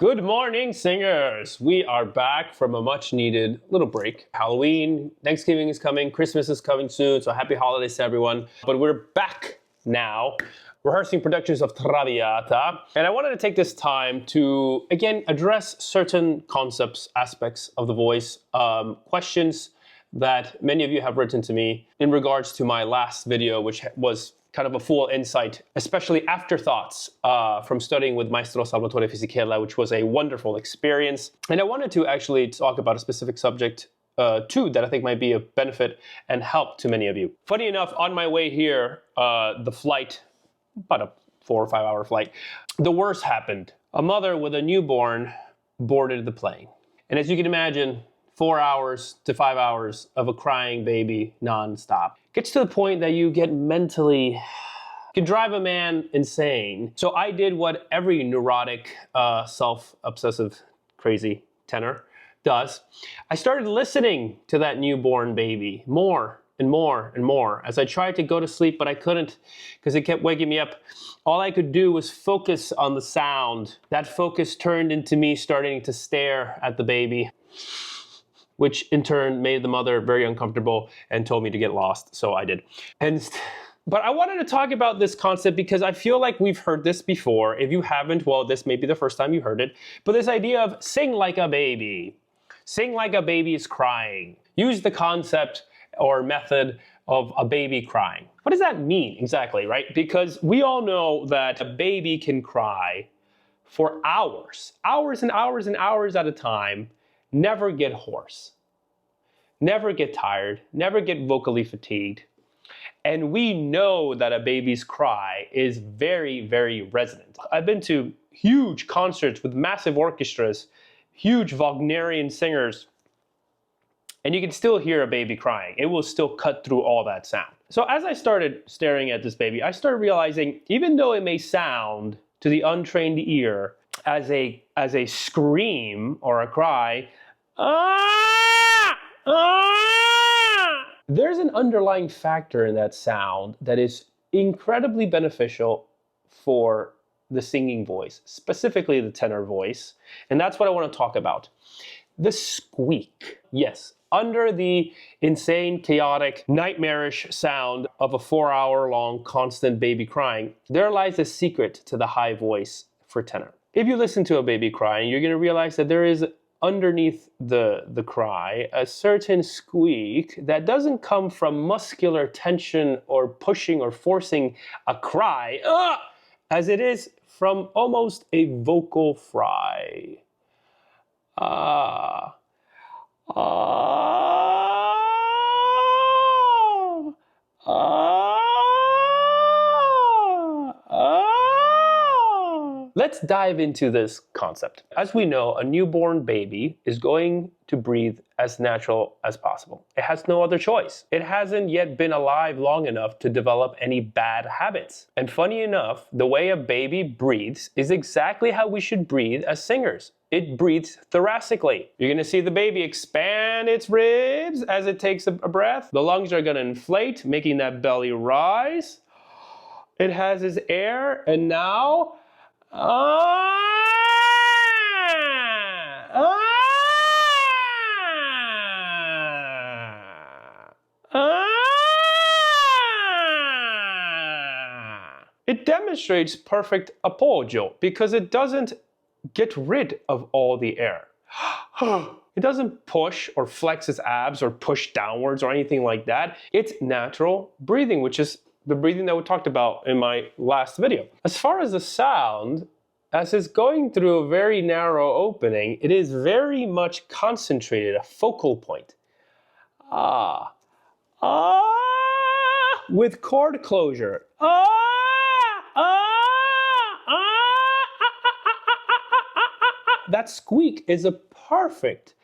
Good morning, singers! We are back from a much needed little break. Halloween, Thanksgiving is coming, Christmas is coming soon, so happy holidays to everyone. But we're back now, rehearsing productions of Traviata. And I wanted to take this time to, again, address certain concepts, aspects of the voice, questions that many of you have written to me in regards to my last video, which was kind of a full insight, especially afterthoughts from studying with Maestro Salvatore Fisichella, which was a wonderful experience. And I wanted to actually talk about a specific subject too that I think might be of benefit and help to many of you. Funny enough, on my way here, the flight, about a 4 or 5 hour flight, the worst happened. A mother with a newborn boarded the plane. And as you can imagine, 4 hours to 5 hours of a crying baby nonstop. Gets to the point that you get mentally, can drive a man insane. So I did what every neurotic, self-obsessive, crazy tenor does. I started listening to that newborn baby more and more and more as I tried to go to sleep, but I couldn't because it kept waking me up. All I could do was focus on the sound. That focus turned into me starting to stare at the baby, which in turn made the mother very uncomfortable and told me to get lost, so I did. But I wanted to talk about this concept because I feel like we've heard this before. If you haven't, well, this may be the first time you heard it. But this idea of sing like a baby. Sing like a baby is crying. Use the concept or method of a baby crying. What does that mean exactly, right? Because we all know that a baby can cry for hours, hours and hours and hours at a time, never get hoarse, never get tired, never get vocally fatigued. And we know that a baby's cry is very, very resonant. I've been to huge concerts with massive orchestras, huge Wagnerian singers, and you can still hear a baby crying. It will still cut through all that sound. So as I started staring at this baby, I started realizing, even though it may sound to the untrained ear as a scream or a cry, there's an underlying factor in that sound that is incredibly beneficial for the singing voice, specifically the tenor voice, and that's what I want to talk about. The squeak. Yes, under the insane, chaotic, nightmarish sound of a 4 hour long constant baby crying, there lies a secret to the high voice for tenor. If you listen to a baby crying, you're going to realize that there is underneath the cry a certain squeak that doesn't come from muscular tension or pushing or forcing a cry, as it is from almost a vocal fry. Let's dive into this concept. As we know, a newborn baby is going to breathe as natural as possible. It has no other choice. It hasn't yet been alive long enough to develop any bad habits. And funny enough, the way a baby breathes is exactly how we should breathe as singers. It breathes thoracically. You're gonna see the baby expand its ribs as it takes a breath. The lungs are gonna inflate, making that belly rise. It has its air, and now, it demonstrates perfect appoggio because it doesn't get rid of all the air. It doesn't push or flex its abs or push downwards or anything like that. It's natural breathing, which is the breathing that we talked about in my last video. As far as the sound, as it's going through a very narrow opening, it is very much concentrated, a focal point. With chord closure. That squeak is the perfect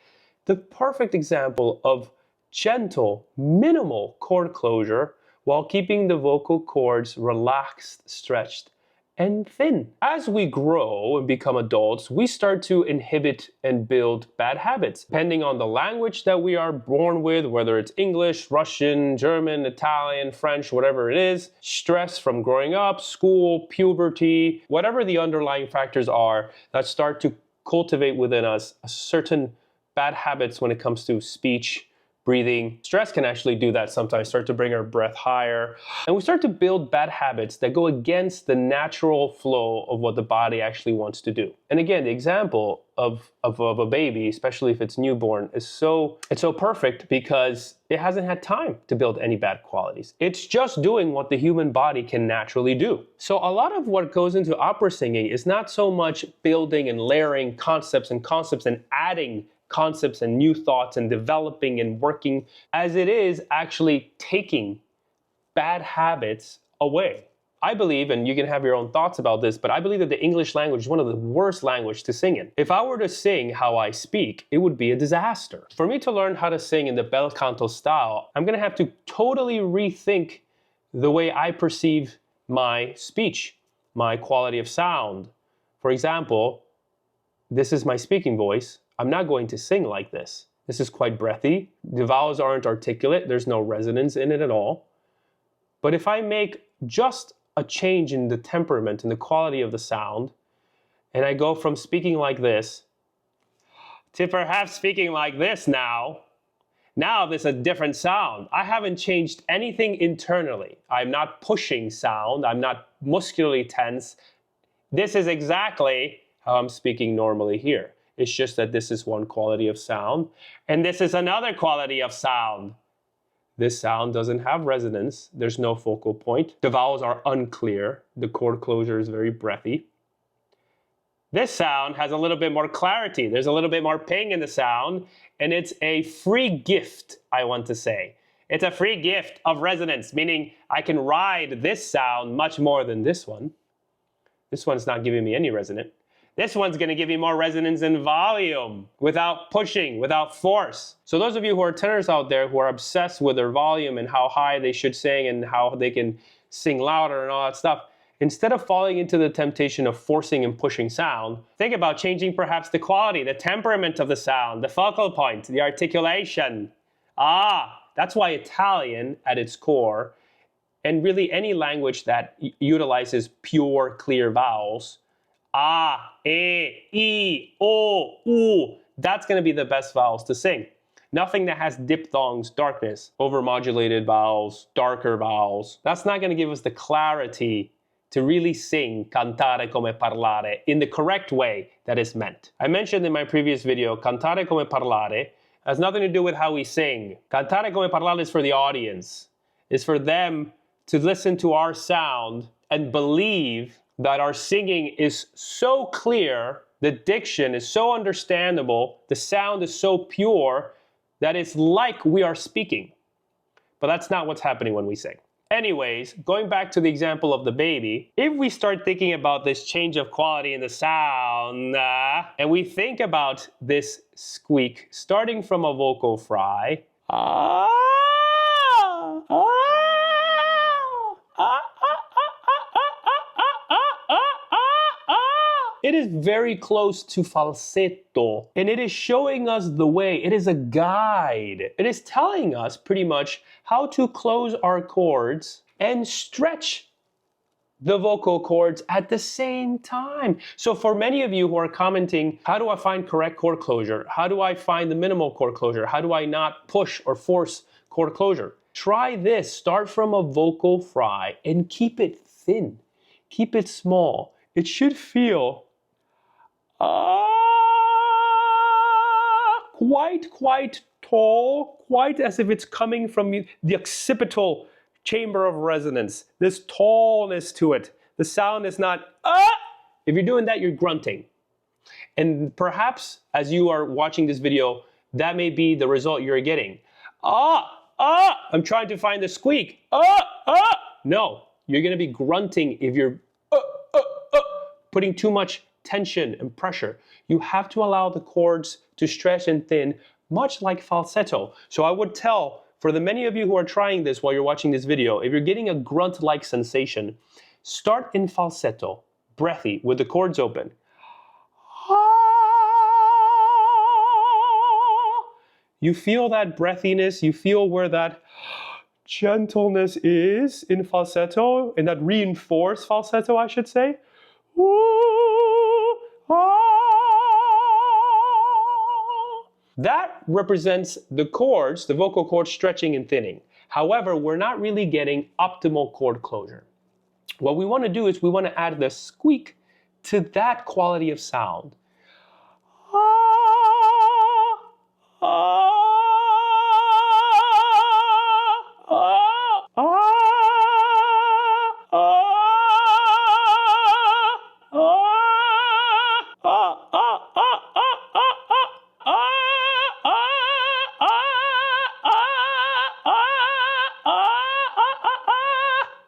example of gentle, minimal chord closure while keeping the vocal cords relaxed, stretched, and thin. As we grow and become adults, we start to inhibit and build bad habits. Depending on the language that we are born with, whether it's English, Russian, German, Italian, French, whatever it is, stress from growing up, school, puberty, whatever the underlying factors are that start to cultivate within us a certain bad habits when it comes to speech, breathing. Stress can actually do that sometimes, start to bring our breath higher. And we start to build bad habits that go against the natural flow of what the body actually wants to do. And again, the example of a baby, especially if it's newborn, it's so perfect because it hasn't had time to build any bad qualities. It's just doing what the human body can naturally do. So a lot of what goes into opera singing is not so much building and layering concepts and adding concepts and new thoughts and developing and working, as it is actually taking bad habits away. I believe, and you can have your own thoughts about this, but I believe that the English language is one of the worst languages to sing in. If I were to sing how I speak, it would be a disaster. For me to learn how to sing in the bel canto style, I'm gonna have to totally rethink the way I perceive my speech, my quality of sound. For example, this is my speaking voice. I'm not going to sing like this. This is quite breathy. The vowels aren't articulate. There's no resonance in it at all. But if I make just a change in the temperament and the quality of the sound, and I go from speaking like this to perhaps speaking like this now there's a different sound. I haven't changed anything internally. I'm not pushing sound. I'm not muscularly tense. This is exactly how I'm speaking normally here. It's just that this is one quality of sound, and this is another quality of sound. This sound doesn't have resonance. There's no focal point. The vowels are unclear. The chord closure is very breathy. This sound has a little bit more clarity. There's a little bit more ping in the sound, and it's a free gift, I want to say. It's a free gift of resonance, meaning I can ride this sound much more than this one. This one's not giving me any resonance. This one's going to give you more resonance and volume without pushing, without force. So those of you who are tenors out there who are obsessed with their volume and how high they should sing and how they can sing louder and all that stuff, instead of falling into the temptation of forcing and pushing sound, think about changing perhaps the quality, the temperament of the sound, the focal point, the articulation. That's why Italian at its core, and really any language that utilizes pure, clear vowels, e, o, u. That's going to be the best vowels to sing. Nothing that has diphthongs, darkness, overmodulated vowels, darker vowels. That's not going to give us the clarity to really sing cantare come parlare in the correct way that is meant. I mentioned in my previous video, cantare come parlare has nothing to do with how we sing. Cantare come parlare is for the audience. It's for them to listen to our sound and believe that our singing is so clear, the diction is so understandable, the sound is so pure, that it's like we are speaking. But that's not what's happening when we sing. Anyways, going back to the example of the baby, if we start thinking about this change of quality in the sound, and we think about this squeak starting from a vocal fry, it is very close to falsetto, and it is showing us the way. It is a guide. It is telling us pretty much how to close our chords and stretch the vocal cords at the same time. So for many of you who are commenting, how do I find correct chord closure? How do I find the minimal chord closure? How do I not push or force chord closure? Try this. Start from a vocal fry and keep it thin. Keep it small. It should feel quite tall, quite as if it's coming from the occipital chamber of resonance. This tallness to it. The sound is not If you're doing that, you're grunting. And perhaps as you are watching this video, that may be the result you're getting. I'm trying to find the squeak. No, you're gonna be grunting if you're putting too much tension and pressure. You have to allow the chords to stretch and thin, much like falsetto. So I would tell, for the many of you who are trying this while you're watching this video, if you're getting a grunt-like sensation, start in falsetto, breathy, with the chords open. You feel that breathiness, you feel where that gentleness is in falsetto, in that reinforced falsetto, I should say. That represents the chords, the vocal cords stretching and thinning. However, we're not really getting optimal chord closure. What we want to do is we want to add the squeak to that quality of sound.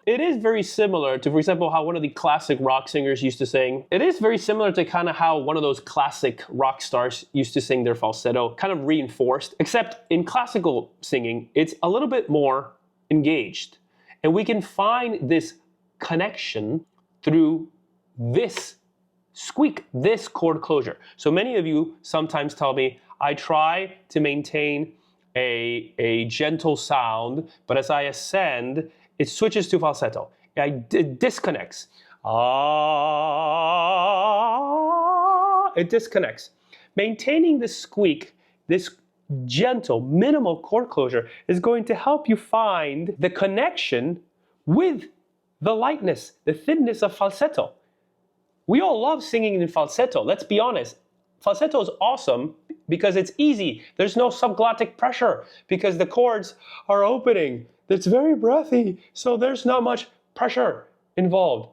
It is very similar to, for example, how one of the classic rock singers used to sing. It is very similar to kind of how one of those classic rock stars used to sing their falsetto, kind of reinforced, except in classical singing, it's a little bit more engaged. And we can find this connection through this squeak, this chord closure. So many of you sometimes tell me, I try to maintain a gentle sound, but as I ascend, it switches to falsetto. It disconnects. It disconnects. Maintaining this squeak, this gentle, minimal chord closure is going to help you find the connection with the lightness, the thinness of falsetto. We all love singing in falsetto, let's be honest. Falsetto is awesome because it's easy. There's no subglottic pressure because the chords are opening. It's very breathy, so there's not much pressure involved.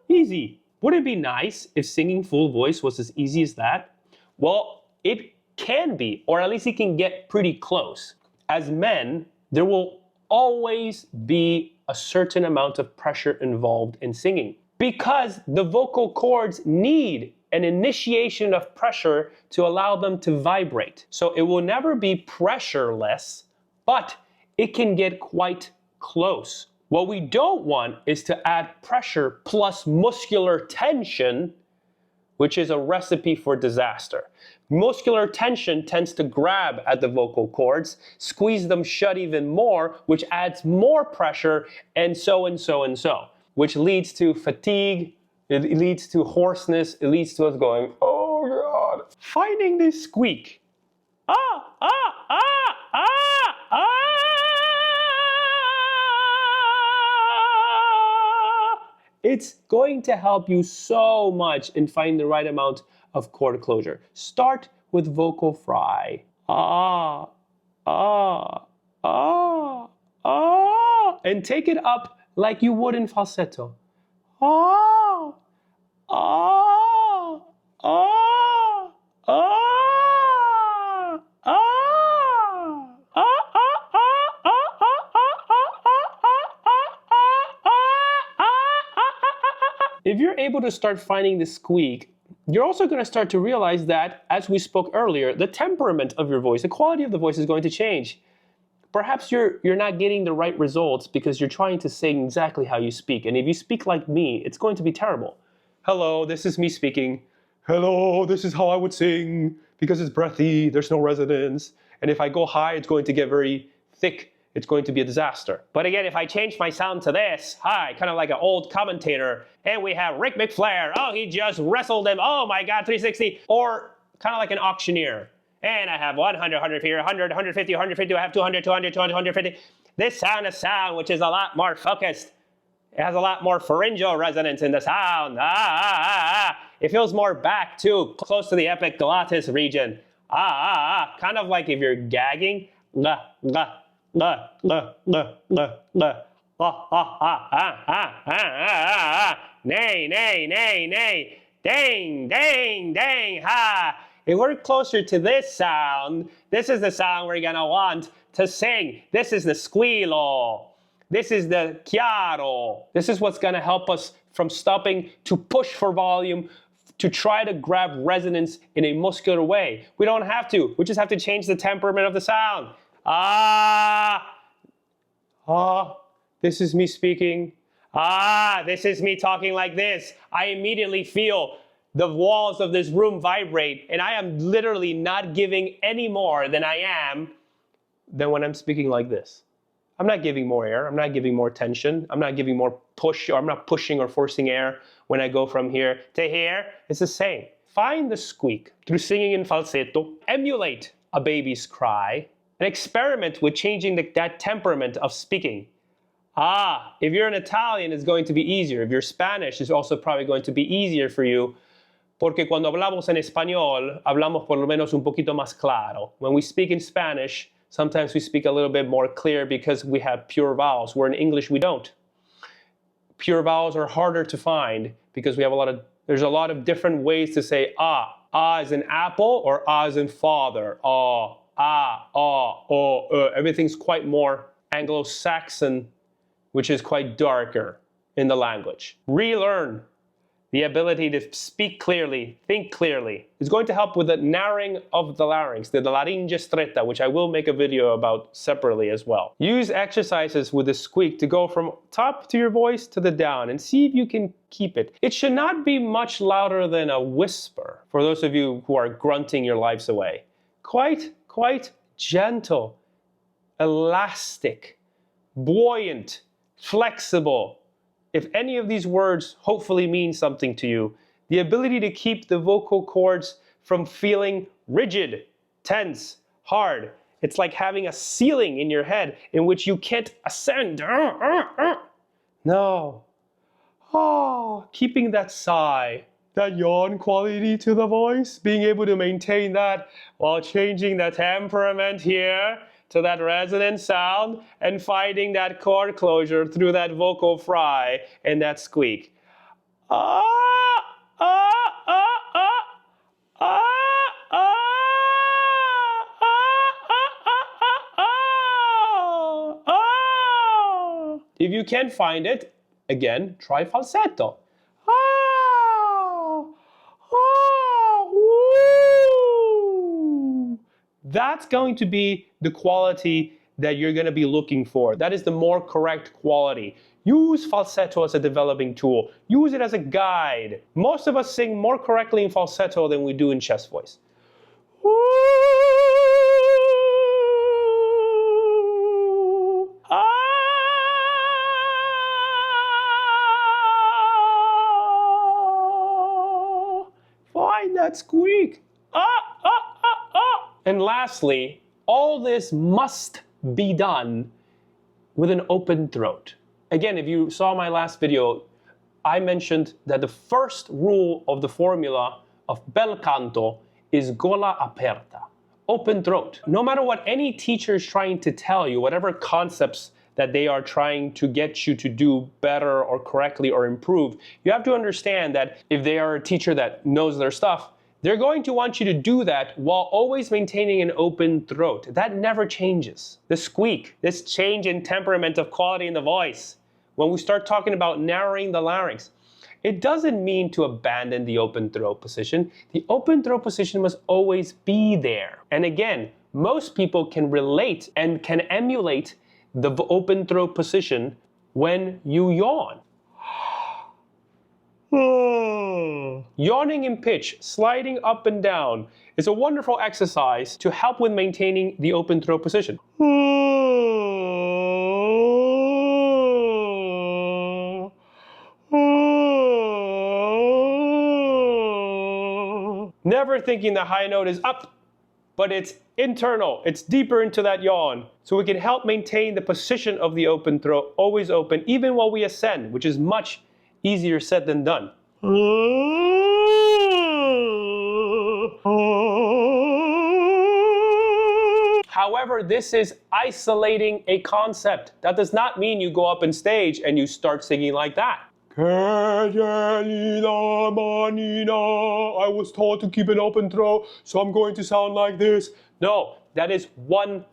Easy. Would it be nice if singing full voice was as easy as that? Well, it can be, or at least it can get pretty close. As men, there will always be a certain amount of pressure involved in singing because the vocal cords need an initiation of pressure to allow them to vibrate. So it will never be pressureless, but it can get quite close. What we don't want is to add pressure plus muscular tension, which is a recipe for disaster. Muscular tension tends to grab at the vocal cords, squeeze them shut even more, which adds more pressure, and so, which leads to fatigue. It leads to hoarseness. It leads to us going, oh God. Finding this squeak. It's going to help you so much in finding the right amount of chord closure. Start with vocal fry. And take it up like you would in falsetto. If you're able to start finding the squeak, you're also going to start to realize that, as we spoke earlier, the temperament of your voice, the quality of the voice is going to change. Perhaps you're not getting the right results because you're trying to sing exactly how you speak. And if you speak like me, it's going to be terrible. Hello, this is me speaking. Hello, this is how I would sing because it's breathy, there's no resonance. And if I go high, it's going to get very thick. It's going to be a disaster. But again, if I change my sound to this, hi, kind of like an old commentator, and we have Rick McFlair, oh, he just wrestled him, oh my God, 360, or kind of like an auctioneer. And I have 100, 100 here, 100, 150, 150, I have 200, 200, 200, 150. This sound is sound which is a lot more focused. It has a lot more pharyngeal resonance in the sound. It feels more back too, close to the epiglottis region. Kind of like if you're gagging. Nay, nay, nay, nay. Dang, dang, dang, ha. If we're closer to this sound, this is the sound we're gonna want to sing. This is the squillo. This is the chiaro. This is what's gonna help us from stopping to push for volume, to try to grab resonance in a muscular way. We don't have to. We just have to change the temperament of the sound. This is me speaking. This is me talking like this. I immediately feel the walls of this room vibrate, and I am literally not giving any more than I am than when I'm speaking like this. I'm not giving more air. I'm not giving more tension. I'm not giving more push, or I'm not pushing or forcing air when I go from here to here. It's the same. Find the squeak through singing in falsetto, emulate a baby's cry, and experiment with changing that temperament of speaking. If you're an Italian, it's going to be easier. If you're Spanish, it's also probably going to be easier for you. Porque cuando hablamos en español, hablamos por lo menos un poquito más claro. When we speak in Spanish, sometimes we speak a little bit more clear because we have pure vowels, where in English we don't. Pure vowels are harder to find because we have there's a lot of different ways to say ah. Ah as in apple or ah as in father. Everything's quite more Anglo-Saxon, which is quite darker in the language. Relearn the ability to speak clearly, think clearly. It's going to help with the narrowing of the larynx, the laringe stretta, which I will make a video about separately as well. Use exercises with the squeak to go from top to your voice to the down and see if you can keep it. It should not be much louder than a whisper for those of you who are grunting your lives away. Quite gentle, elastic, buoyant, flexible. If any of these words hopefully mean something to you, the ability to keep the vocal cords from feeling rigid, tense, hard. It's like having a ceiling in your head in which you can't ascend. No. Keeping that sigh, that yawn quality to the voice, being able to maintain that while changing the temperament here to that resonant sound and finding that chord closure through that vocal fry and that squeak. If you can't find it, again, try falsetto. That's going to be the quality that you're going to be looking for. That is the more correct quality. Use falsetto as a developing tool. Use it as a guide. Most of us sing more correctly in falsetto than we do in chest voice. Find that squeak. And lastly, all this must be done with an open throat. Again, if you saw my last video, I mentioned that the first rule of the formula of bel canto is gola aperta, open throat. No matter what any teacher is trying to tell you, whatever concepts that they are trying to get you to do better or correctly or improve, you have to understand that if they are a teacher that knows their stuff, they're going to want you to do that while always maintaining an open throat. That never changes. The squeak, this change in temperament of quality in the voice, when we start talking about narrowing the larynx, it doesn't mean to abandon the open throat position. The open throat position must always be there. And again, most people can relate and can emulate the open throat position when you yawn. Yawning in pitch, sliding up and down, is a wonderful exercise to help with maintaining the open throat position. Never thinking the high note is up, but it's internal, it's deeper into that yawn. So we can help maintain the position of the open throat, always open, even while we ascend, which is much easier said than done. However, this is isolating a concept. That does not mean you go up on stage and you start singing like that. I was taught to keep an open throat, so I'm going to sound like this. No, that is one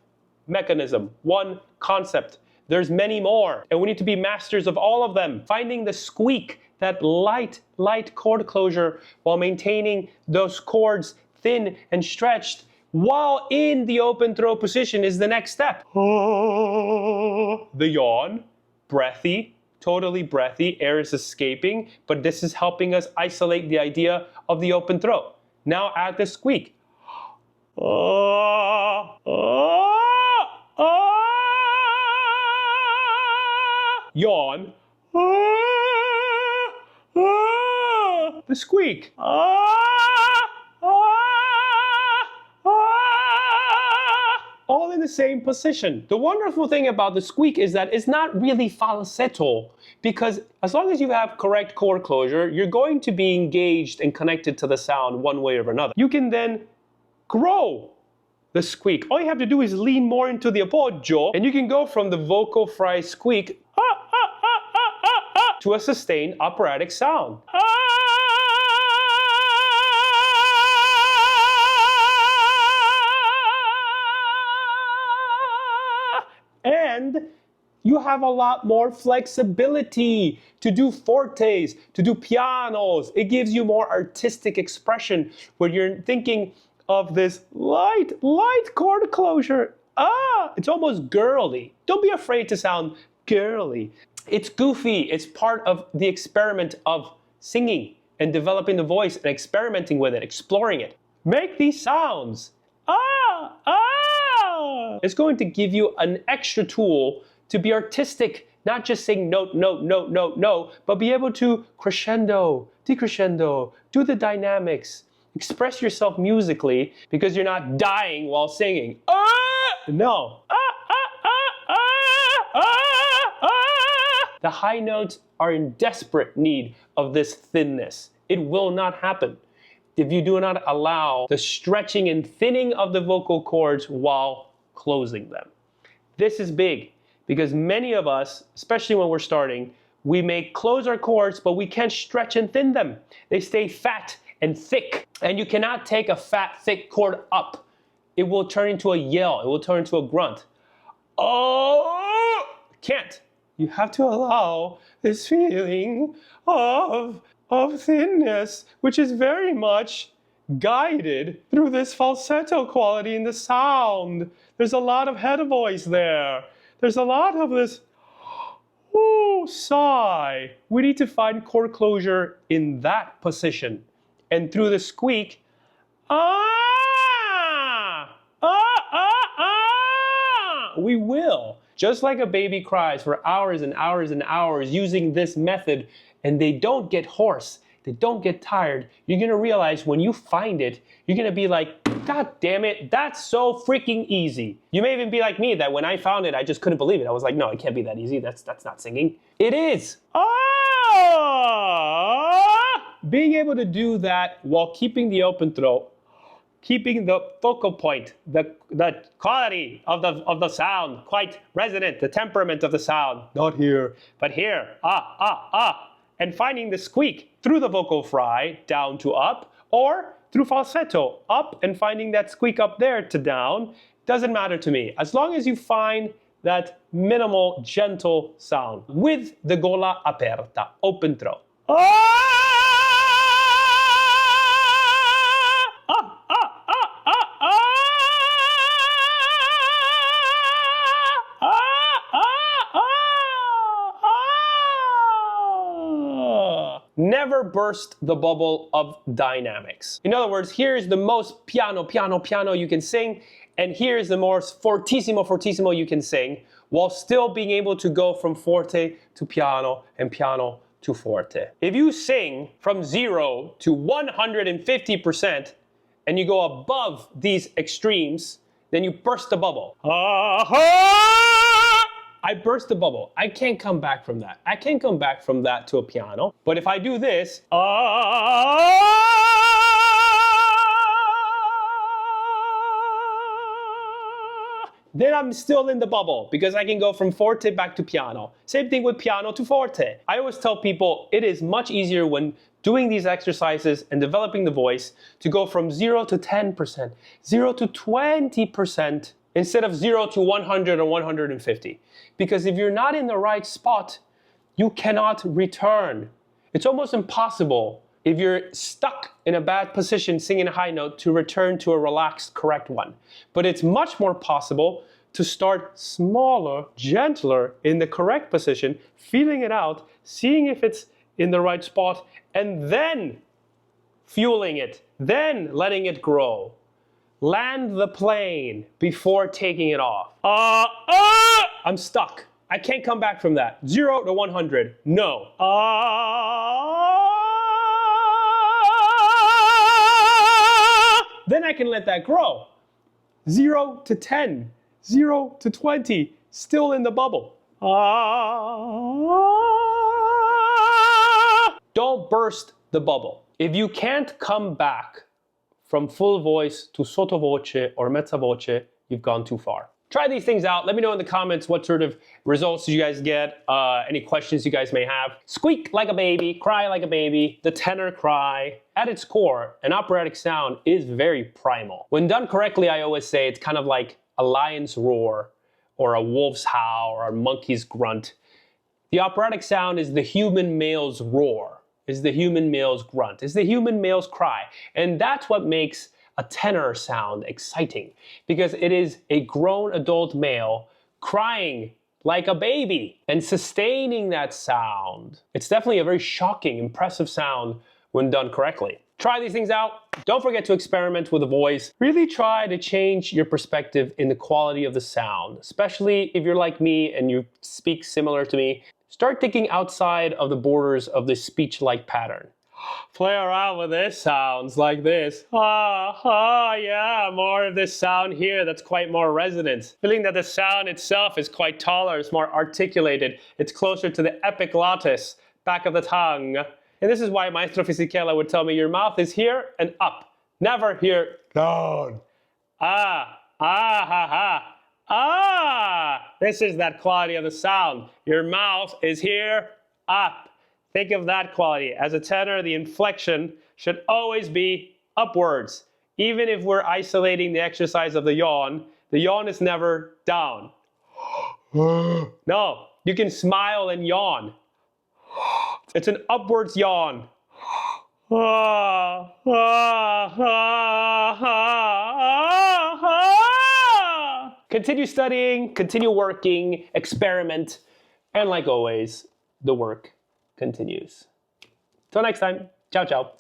mechanism, one concept. There's many more, and we need to be masters of all of them. Finding the squeak, that light chord closure while maintaining those chords thin and stretched while in the open throat position is the next step. The yawn, breathy, totally breathy, air is escaping, but this is helping us isolate the idea of the open throat. Now add the squeak. Yawn. The squeak. the same position. The wonderful thing about the squeak is that it's not really falsetto, because as long as you have correct chord closure, you're going to be engaged and connected to the sound one way or another. You can then grow the squeak. All you have to do is lean more into the appoggio, and you can go from the vocal fry squeak to a sustained operatic sound. And you have a lot more flexibility to do fortes, to do pianos. It gives you more artistic expression when you're thinking of this light chord closure. It's almost girly. Don't be afraid to sound girly. It's goofy. It's part of the experiment of singing and developing the voice and experimenting with it, exploring it. Make these sounds. It's going to give you an extra tool to be artistic, not just sing note, note, note, note, note, but be able to crescendo, decrescendo, do the dynamics, express yourself musically, because you're not dying while singing. No. The high notes are in desperate need of this thinness. It will not happen if you do not allow the stretching and thinning of the vocal cords while closing them. This is big, because many of us, especially when we're starting, we may close our cords, but we can't stretch and thin them. They stay fat and thick, and you cannot take a fat, thick chord up. It will turn into a yell. It will turn into a grunt. Can't. You have to allow this feeling of thinness, which is very much guided through this falsetto quality in the sound. There's a lot of head voice there. There's a lot of this sigh. We need to find chord closure in that position. And through the squeak, we will. Just like a baby cries for hours and hours and hours using this method, and they don't get hoarse, they don't get tired, you're gonna realize when you find it, you're gonna be like, God damn it, that's so freaking easy. You may even be like me, that when I found it, I just couldn't believe it. I was like, no, it can't be that easy. That's not singing. It is. Being able to do that while keeping the open throat, keeping the focal point, the quality of the sound quite resonant, the temperament of the sound, not here, but here, and finding the squeak through the vocal fry, down to up, or through falsetto, up and finding that squeak up there to down, doesn't matter to me. As long as you find that minimal, gentle sound with the gola aperta, open throat. Never burst the bubble of dynamics. In other words, here's the most piano, piano, piano you can sing, and here's the most fortissimo, fortissimo you can sing, while still being able to go from forte to piano and piano to forte. If you sing from 0 to 150% and you go above these extremes, then you burst the bubble. I burst the bubble. I can't come back from that. I can't come back from that to a piano. But if I do this, then I'm still in the bubble, because I can go from forte back to piano. Same thing with piano to forte. I always tell people it is much easier when doing these exercises and developing the voice to go from 0 to 10%, 0 to 20%, instead of 0 to 100 or 150. Because if you're not in the right spot, you cannot return. It's almost impossible, if you're stuck in a bad position singing a high note, to return to a relaxed, correct one. But it's much more possible to start smaller, gentler in the correct position, feeling it out, seeing if it's in the right spot, and then fueling it, then letting it grow. Land the plane before taking it off. I'm stuck. I can't come back from that. 0 to 100, no. Then I can let that grow. 0 to 10, 0 to 20, still in the bubble. Don't burst the bubble. If you can't come back from full voice to sottovoce or mezza voce, you've gone too far. Try these things out. Let me know in the comments what sort of results you guys get, any questions you guys may have. Squeak like a baby, cry like a baby, the tenor cry. At its core, an operatic sound is very primal. When done correctly, I always say it's kind of like a lion's roar or a wolf's howl or a monkey's grunt. The operatic sound is the human male's roar, is the human male's grunt, is the human male's cry. And that's what makes a tenor sound exciting, because it is a grown adult male crying like a baby and sustaining that sound. It's definitely a very shocking, impressive sound when done correctly. Try these things out. Don't forget to experiment with the voice. Really try to change your perspective in the quality of the sound, especially if you're like me and you speak similar to me. Start thinking outside of the borders of this speech-like pattern. Play around with this sounds like this. Yeah, more of this sound here that's quite more resonant. Feeling that the sound itself is quite taller, it's more articulated, it's closer to the epiglottis, back of the tongue. And this is why Maestro Fisichella would tell me your mouth is here and up, never here down. This is that quality of the sound. Your mouth is here, up. Think of that quality. As a tenor, the inflection should always be upwards. Even if we're isolating the exercise of the yawn is never down. No, you can smile and yawn. It's an upwards yawn. Continue studying, continue working, experiment, and like always, the work continues. Till next time, ciao, ciao.